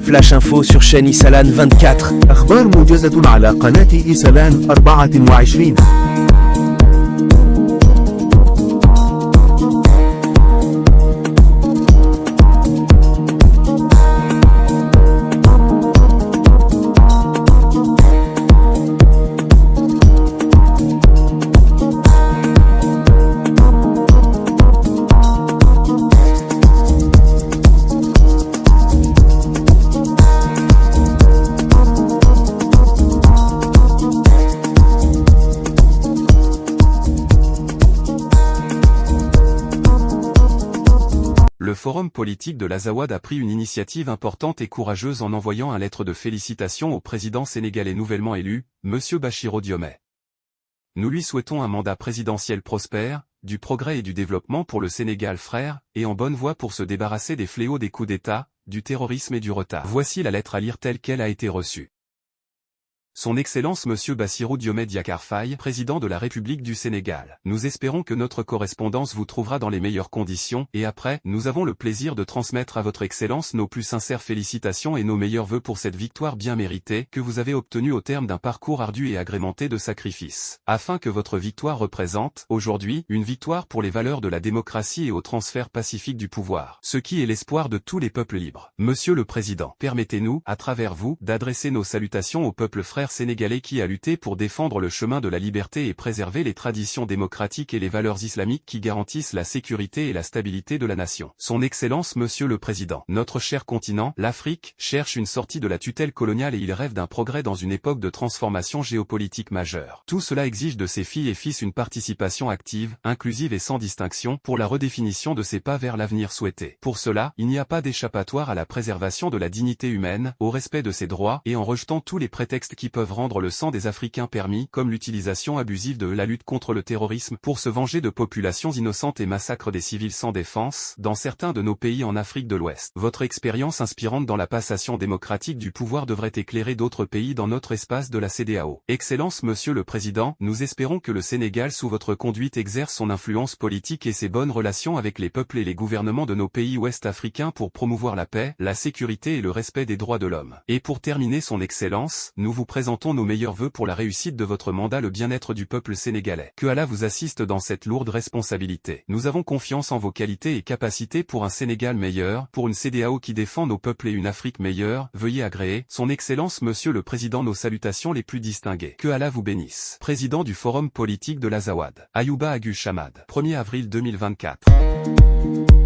Flash Info sur chaîne Isalan 24. أخبار موجزة على قناة إيسالان 24. Le Forum politique de l'Azawad a pris une initiative importante et courageuse en envoyant une lettre de félicitations au président sénégalais nouvellement élu, M. Bassirou Diomaye. Nous lui souhaitons un mandat présidentiel prospère, du progrès et du développement pour le Sénégal frère, et en bonne voie pour se débarrasser des fléaux des coups d'État, du terrorisme et du retard. Voici la lettre à lire telle qu'elle a été reçue. Son Excellence M. Bassirou Diomaye Diakhar Faye, président de la République du Sénégal. Nous espérons que notre correspondance vous trouvera dans les meilleures conditions, et après, nous avons le plaisir de transmettre à votre Excellence nos plus sincères félicitations et nos meilleurs vœux pour cette victoire bien méritée que vous avez obtenue au terme d'un parcours ardu et agrémenté de sacrifices. Afin que votre victoire représente, aujourd'hui, une victoire pour les valeurs de la démocratie et au transfert pacifique du pouvoir. Ce qui est l'espoir de tous les peuples libres. Monsieur le Président, permettez-nous, à travers vous, d'adresser nos salutations au peuple frère sénégalais qui a lutté pour défendre le chemin de la liberté et préserver les traditions démocratiques et les valeurs islamiques qui garantissent la sécurité et la stabilité de la nation. Son Excellence Monsieur le Président, notre cher continent, l'Afrique, cherche une sortie de la tutelle coloniale et il rêve d'un progrès dans une époque de transformation géopolitique majeure. Tout cela exige de ses filles et fils une participation active, inclusive et sans distinction pour la redéfinition de ses pas vers l'avenir souhaité. Pour cela, il n'y a pas d'échappatoire à la préservation de la dignité humaine, au respect de ses droits et en rejetant tous les prétextes qui peuvent rendre le sang des Africains permis, comme l'utilisation abusive de la lutte contre le terrorisme pour se venger de populations innocentes et massacre des civils sans défense, dans certains de nos pays en Afrique de l'Ouest. Votre expérience inspirante dans la passation démocratique du pouvoir devrait éclairer d'autres pays dans notre espace de la CEDEAO. Excellence Monsieur le Président, nous espérons que le Sénégal sous votre conduite exerce son influence politique et ses bonnes relations avec les peuples et les gouvernements de nos pays ouest-africains pour promouvoir la paix, la sécurité et le respect des droits de l'homme. Et pour terminer son Excellence, nous vous présentons nos meilleurs vœux pour la réussite de votre mandat, le bien-être du peuple sénégalais. Que Allah vous assiste dans cette lourde responsabilité. Nous avons confiance en vos qualités et capacités pour un Sénégal meilleur, pour une CEDEAO qui défend nos peuples et une Afrique meilleure. Veuillez agréer, Son Excellence Monsieur le Président, nos salutations les plus distinguées. Que Allah vous bénisse. Président du Forum politique de l'Azawad, Ayouba Agus Chamad, 1er avril 2024.